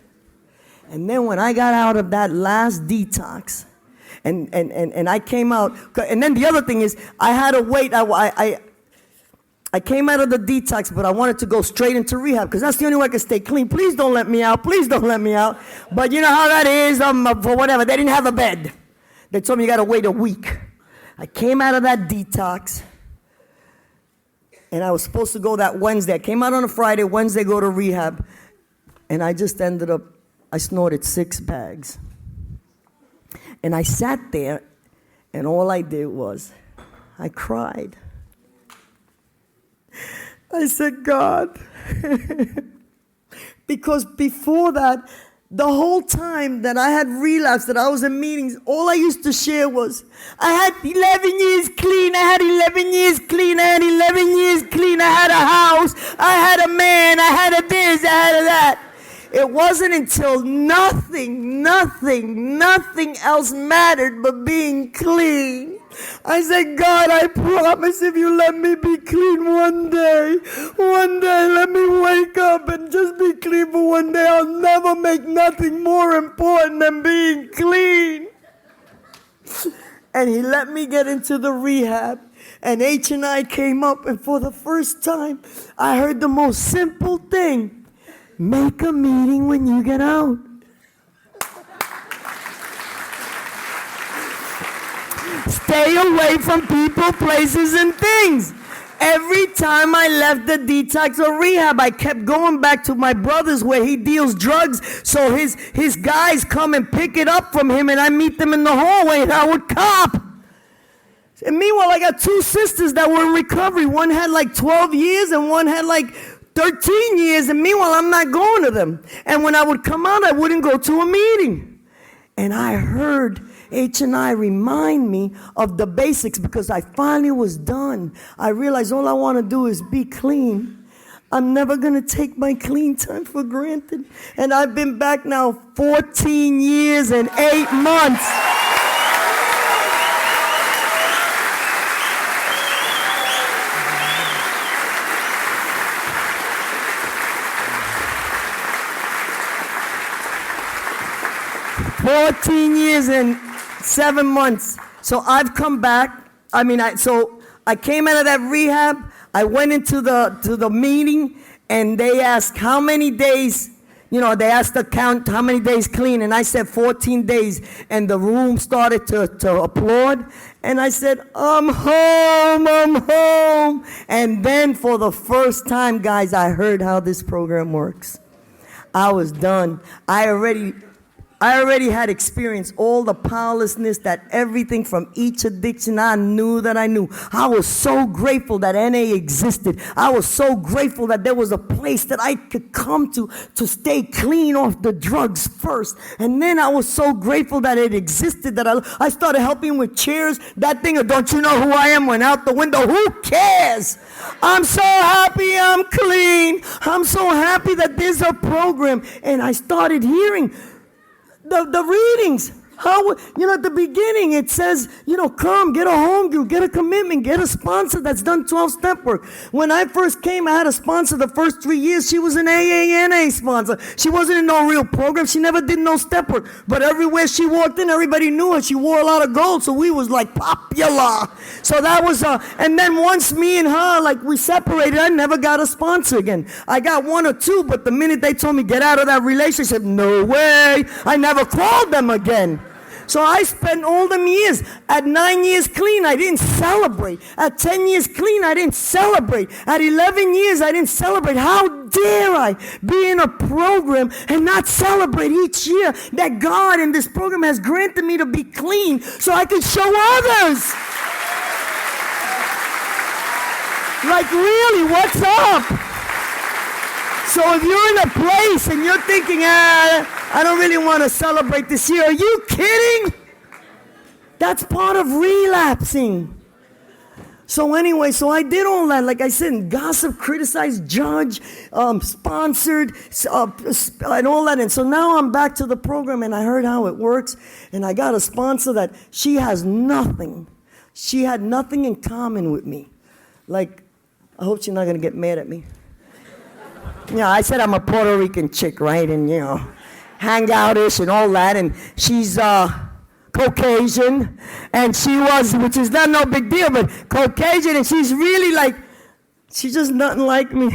S1: And then when I got out of that last detox, and I came out, and then the other thing is I had to wait. I came out of the detox, but I wanted to go straight into rehab because that's the only way I could stay clean. Please don't let me out. Please don't let me out. But you know how that is, for whatever. They didn't have a bed. They told me you got to wait a week. I came out of that detox, and I was supposed to go that Wednesday. I came out on a Friday, Wednesday go to rehab, and I just ended up, I snorted 6 bags. And I sat there, and all I did was, I cried. I said, God, because before that, the whole time that I had relapsed, that I was in meetings, all I used to share was, I had 11 years clean, I had 11 years clean, I had 11 years clean, I had a house, I had a man, I had a this, I had a that. It wasn't until nothing else mattered but being clean. I said, God, I promise if you let me be clean one day, let me wake up and just be clean for one day. I'll never make nothing more important than being clean. And he let me get into the rehab. And H and I came up, and for the first time, I heard the most simple thing. Make a meeting when you get out. Stay away from people, places, and things. Every time I left the detox or rehab, I kept going back to my brother's where he deals drugs. So his guys come and pick it up from him, and I meet them in the hallway, and I would cop. And meanwhile, I got 2 sisters that were in recovery. One had like 12 years, and one had like 13 years. And meanwhile, I'm not going to them. And when I would come out, I wouldn't go to a meeting. And I heard H&I remind me of the basics because I finally was done. I realized all I want to do is be clean. I'm never going to take my clean time for granted. And I've been back now 14 years and 8 months. "14 years and 7 months. So I've come back. So I came out of that rehab. I went into the meeting, and they asked how many days. They asked the count how many days clean, and I said 14 days, and the room started to applaud. And I said, I'm home. And then for the first time, guys, I heard how this program works. I was done. I already had experienced all the powerlessness, that everything from each addiction I knew that I knew. I was so grateful that NA existed. I was so grateful that there was a place that I could come to stay clean off the drugs first. And then I was so grateful that it existed, that I started helping with chairs. That thing of "don't you know who I am" went out the window. Who cares? I'm so happy I'm clean. I'm so happy that there's a program. And I started hearing the readings. How, at the beginning it says, come, get a home group, get a commitment, get a sponsor that's done 12-step work. When I first came, I had a sponsor the first 3 years. She was an AANA sponsor. She wasn't in no real program. She never did no step work. But everywhere she walked in, everybody knew her. She wore a lot of gold, so we was like popular. So that was and then once me and her, we separated, I never got a sponsor again. I got 1 or 2, but the minute they told me get out of that relationship, no way. I never called them again. So I spent all them years. At 9 years clean, I didn't celebrate. At 10 years clean, I didn't celebrate. At 11 years, I didn't celebrate. How dare I be in a program and not celebrate each year that God in this program has granted me to be clean so I can show others? Really, what's up? So if you're in a place and you're thinking, I don't really want to celebrate this year, are you kidding? That's part of relapsing. So anyway, I did all that. Like I said, gossip, criticize, judge, sponsored, and all that. And so now I'm back to the program, and I heard how it works. And I got a sponsor that she has nothing. She had nothing in common with me. I hope she's not going to get mad at me. I said I'm a Puerto Rican chick, right? And, hang out-ish and all that. And she's Caucasian. And she was, which is not no big deal, but Caucasian. And she's really She's just nothing like me.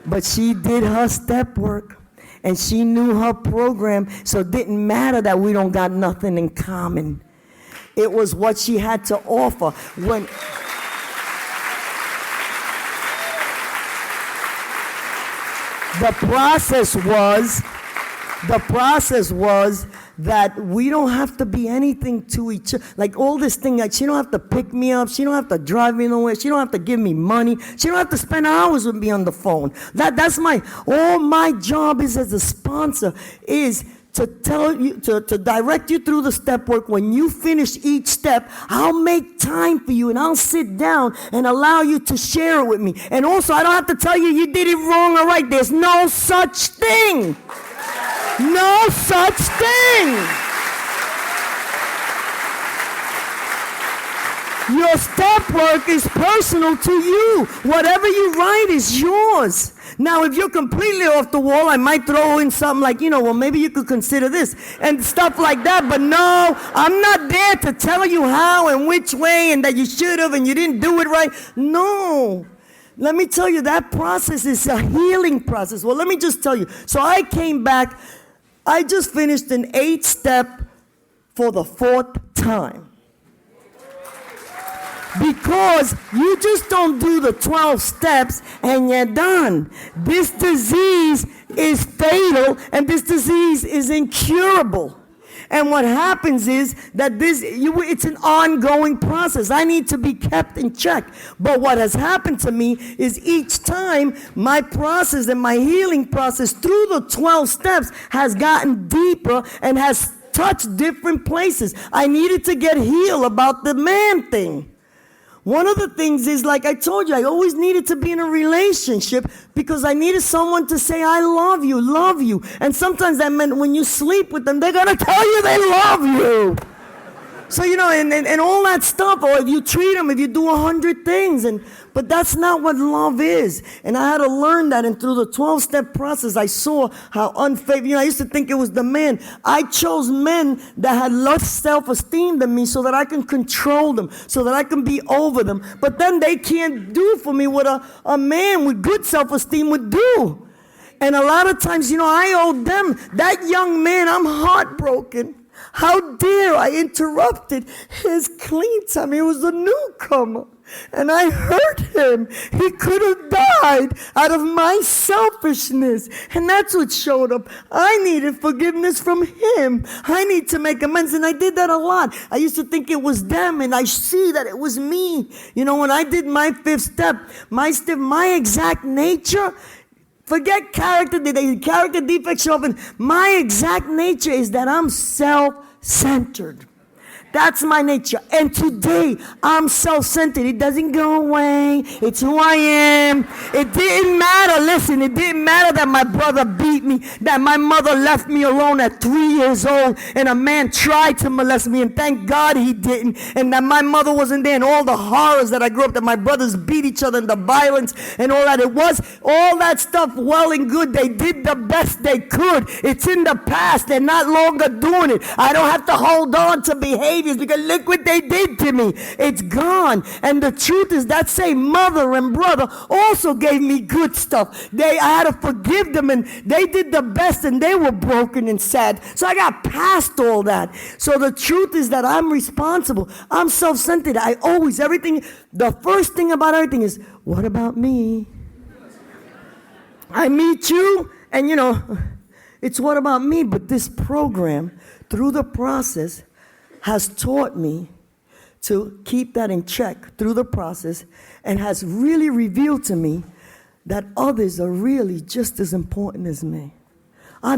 S1: But she did her step work. And she knew her program, so it didn't matter that we don't got nothing in common. It was what she had to offer. When the process was that we don't have to be anything to each other. Like all this thing, like she don't have to pick me up, she don't have to drive me nowhere, she don't have to give me money, she don't have to spend hours with me on the phone. That's all my job is as a sponsor is to tell you, to direct you through the step work. When you finish each step, I'll make time for you and I'll sit down and allow you to share it with me. And also, I don't have to tell you you did it wrong or right. There's no such thing. No such thing. Your step work is personal to you. Whatever you write is yours. Now, if you're completely off the wall, I might throw in something like, well, maybe you could consider this and stuff like that. But no, I'm not there to tell you how and which way and that you should have and you didn't do it right. No. Let me tell you, that process is a healing process. Well, let me just tell you. So I came back. I just finished an 8-step for the 4th time. Because you just don't do the 12 steps and you're done. This disease is fatal and this disease is incurable. And what happens is that it's an ongoing process. I need to be kept in check. But what has happened to me is each time my process and my healing process through the 12 steps has gotten deeper and has touched different places. I needed to get healed about the man thing. One of the things is, like I told you, I always needed to be in a relationship because I needed someone to say, I love you, love you. And sometimes that meant when you sleep with them, they're going to tell you they love you. So, and all that stuff, or if you treat them, if you do 100 things, but that's not what love is. And I had to learn that, and through the 12-step process, I saw how unfaithful, I used to think it was the man. I chose men that had less self-esteem than me so that I can control them, so that I can be over them. But then they can't do for me what a man with good self-esteem would do. And a lot of times, I owe them, that young man, I'm heartbroken. How dare I interrupted his clean time? He was a newcomer. And I hurt him. He could have died out of my selfishness. And that's what showed up. I needed forgiveness from him. I need to make amends. And I did that a lot. I used to think it was them, and I see that it was me. When I did my 5th step, my exact nature, forget character defects show up. And my exact nature is that I'm self-centered. That's my nature. And today, I'm self-centered. It doesn't go away. It's who I am. It didn't matter. Listen, it didn't matter that my brother beat me, that my mother left me alone at 3 years old, and a man tried to molest me, and thank God he didn't, and that my mother wasn't there, and all the horrors that I grew up, that my brothers beat each other, and the violence, and all that. It was all that stuff well and good. They did the best they could. It's in the past. They're not longer doing it. I don't have to hold on to behavior because look what they did to me. It's gone. And the truth is that same mother and brother also gave me good stuff. I had to forgive them, and they did the best, and they were broken and sad. So I got past all that. So the truth is that I'm responsible. I'm self-centered. The first thing about everything is, what about me? I meet you, and it's what about me? But this program, through the process, has taught me to keep that in check through the process, and has really revealed to me that others are really just as important as me. I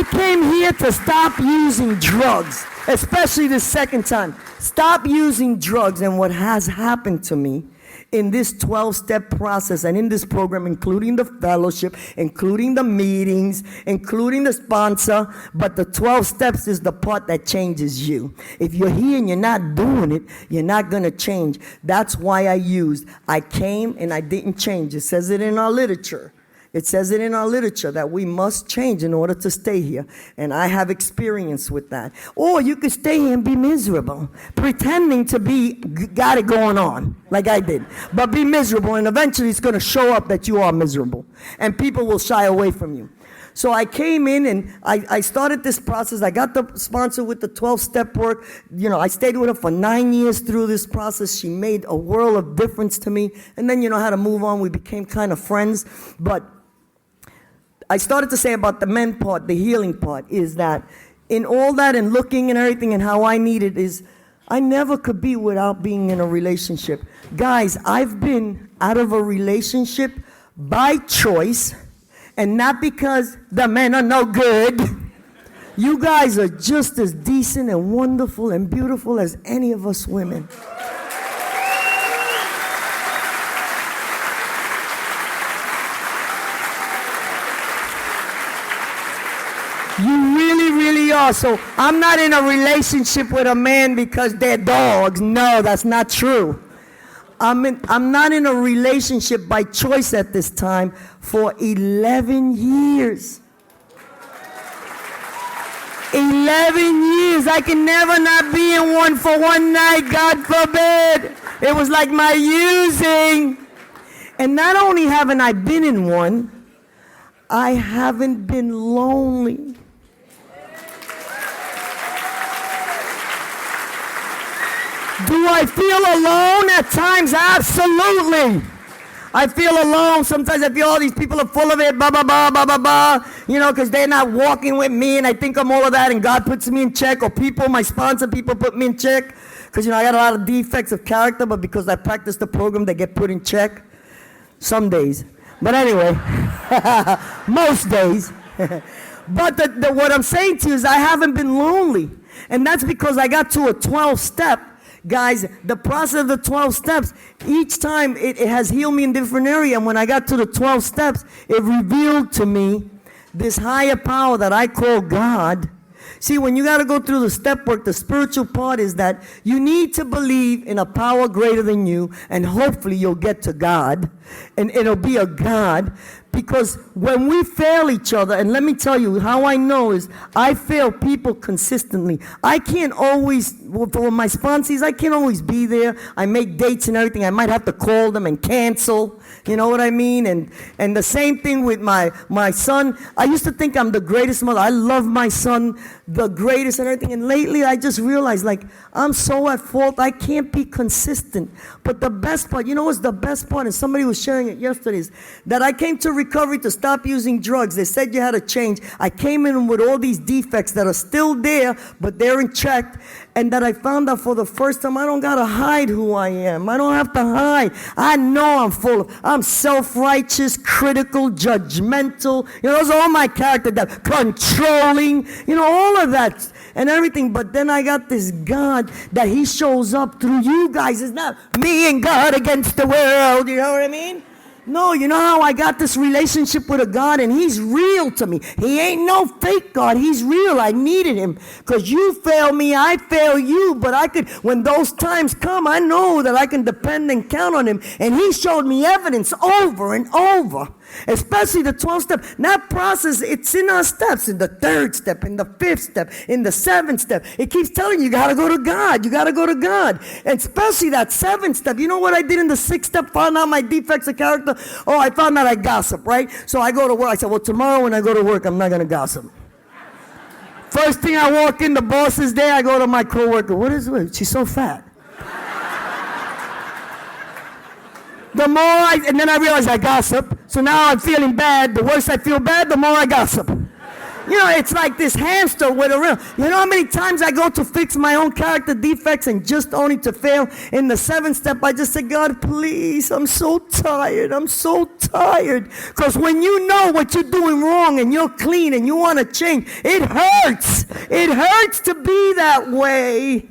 S1: came here to stop using drugs, especially the second time. Stop using drugs, and what has happened to me in this 12-step process and in this program, including the fellowship, including the meetings, including the sponsor, but the 12 steps is the part that changes you. If you're here and you're not doing it, you're not going to change. That's why I came and I didn't change. It says it in our literature. It says it in our literature that we must change in order to stay here. And I have experience with that. Or you could stay here and be miserable, pretending to be, got it going on, like I did. But be miserable, and eventually it's going to show up that you are miserable. And people will shy away from you. So I came in and I started this process. I got the sponsor with the 12-step work. You know, I stayed with her for 9 years through this process. She made a world of difference to me. And then, you know, how to move on. We became kind of friends. But I started to say about the men part, the healing part, is that in all that and looking and everything and how I need it is, I never could be without being in a relationship. Guys, I've been out of a relationship by choice, and not because the men are no good. You guys are just as decent and wonderful and beautiful as any of us women. You really, really are. So I'm not in a relationship with a man because they're dogs. No, that's not true. I'm not in a relationship by choice at this time for 11 years. 11 years. I can never not be in one for one night, God forbid. It was like my using. And not only haven't I been in one, I haven't been lonely. Do I feel alone at times? Absolutely. I feel alone. Sometimes I feel all these people are full of it, blah, blah, blah, blah, blah, blah, you know, because they're not walking with me, and I think I'm all of that, and God puts me in check, or people, my sponsor people put me in check, because, you know, I got a lot of defects of character, but because I practice the program, they get put in check. Some days. But anyway, most days. But what I'm saying to you is I haven't been lonely, and that's because I got to a 12-step. Guys, the process of the 12 steps, each time it has healed me in different area. And when I got to the 12 steps, it revealed to me this higher power that I call God. See, when you got to go through the step work, the spiritual part is that you need to believe in a power greater than you, and hopefully you'll get to God, and it'll be a God. Because when we fail each other, and let me tell you how I know is I fail people consistently. I can't always, for my sponsees, I can't always be there. I make dates and everything. I might have to call them and cancel. You know what I mean? And the same thing with my son. I used to think I'm the greatest mother. I love my son, the greatest and everything. And lately I just realized, like, I'm so at fault. I can't be consistent. But the best part, you know what's the best part? And somebody was sharing it yesterday, is that I came to recovery to stop using drugs. They said you had to change. I came in with all these defects that are still there, but they're in check. And that I found out for the first time, I don't got to hide who I am. I don't have to hide. I know I'm self-righteous, critical, judgmental. You know, those are all my character, that controlling, you know, all of that and everything. But then I got this God that he shows up through you guys. It's not me and God against the world. You know what I mean? No, you know how I got this relationship with a God, and he's real to me. He ain't no fake God. He's real. I needed him because you fail me, I fail you. But I could, when those times come, I know that I can depend and count on him. And he showed me evidence over and over. Especially the 12 step. That process, it's in our steps, in the 3rd step, in the 5th step, in the 7th step. It keeps telling you, you got to go to God. You got to go to God. And especially that 7th step. You know what I did in the 6th step? Found out my defects of character. Oh, I found out I gossip, right? So I go to work. I said, well, tomorrow when I go to work, I'm not going to gossip. First thing I walk in, the boss is there. I go to my coworker. What is it? She's so fat. The more and then I realize I gossip. So now I'm feeling bad. The worse I feel bad, the more I gossip. You know, it's like this hamster with a real. You know how many times I go to fix my own character defects and just only to fail? In the 7th step, I just say, God, please, I'm so tired. I'm so tired. Because when you know what you're doing wrong and you're clean and you want to change, it hurts. It hurts to be that way.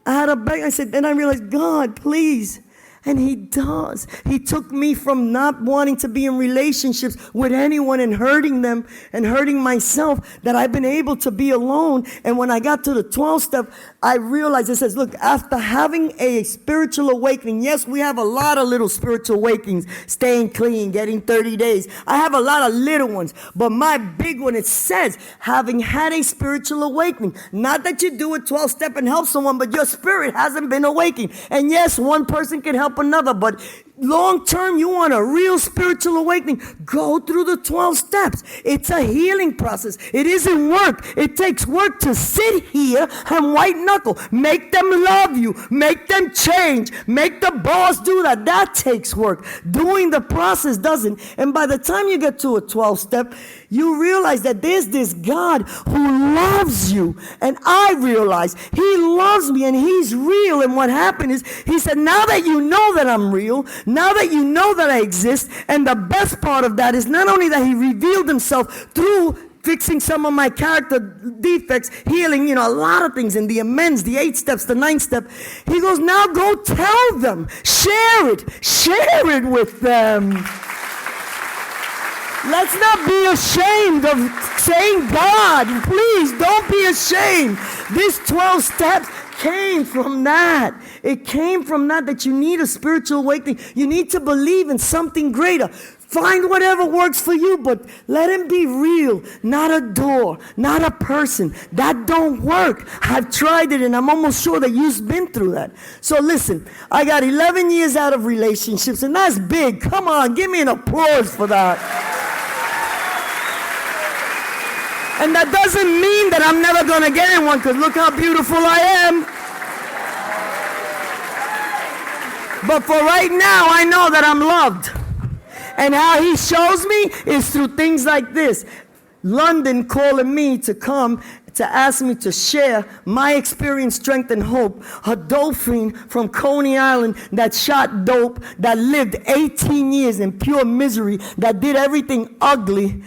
S1: I had a beg. I said, then I realized, God, please, And he does. He took me from not wanting to be in relationships with anyone and hurting them and hurting myself, that I've been able to be alone. And when I got to the 12th step, I realized, it says, look, after having a spiritual awakening, yes, we have a lot of little spiritual awakenings, staying clean, getting 30 days. I have a lot of little ones, but my big one, it says, having had a spiritual awakening. Not that you do a 12 step and help someone, but your spirit hasn't been awakened. And yes, one person can help another, but long term, you want a real spiritual awakening, go through the 12 steps. It's a healing process. It isn't work. It takes work to sit here and white knuckle. Make them love you. Make them change. Make the boss do that. That takes work. Doing the process doesn't. And by the time you get to a 12 step, you realize that there's this God who loves you. And I realize he loves me and he's real. And what happened is, he said, now that you know that I'm real, now that you know that I exist, and the best part of that is not only that he revealed himself through fixing some of my character defects, healing, a lot of things in the amends, the 8 steps, the 9th step. He goes, now go tell them, share it with them. Let's not be ashamed of saying, God, please don't be ashamed. This 12 steps came from that. It came from that you need a spiritual awakening. You need to believe in something greater. Find whatever works for you, but let him be real, not a door, not a person. That don't work. I've tried it, and I'm almost sure that you've been through that. So listen, I got 11 years out of relationships, and that's big. Come on, give me an applause for that. And that doesn't mean that I'm never going to get in one, because look how beautiful I am. But for right now, I know that I'm loved. And how he shows me is through things like this. London calling me to come to ask me to share my experience, strength, and hope. A dope fiend from Coney Island that shot dope, that lived 18 years in pure misery, that did everything ugly.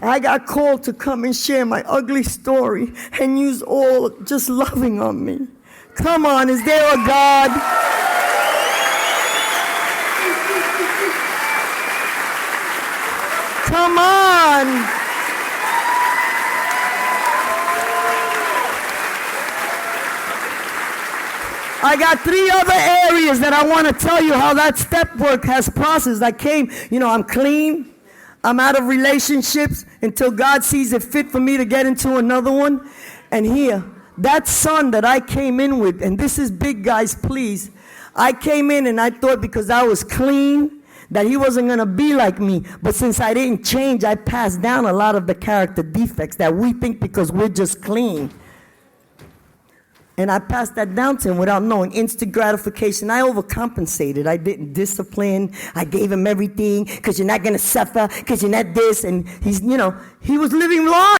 S1: I got called to come and share my ugly story, and you's all just loving on me. Come on, is there a God? Come on. I got 3 other areas that I want to tell you how that step work has processed. I came, I'm clean. I'm out of relationships until God sees it fit for me to get into another one. And here, that son that I came in with, and this is big, guys, please. I came in and I thought because I was clean, that he wasn't going to be like me. But since I didn't change, I passed down a lot of the character defects that we think because we're just clean. And I passed that down to him without knowing. Instant gratification. I overcompensated. I didn't discipline. I gave him everything because you're not going to suffer, because you're not this. And he was living life.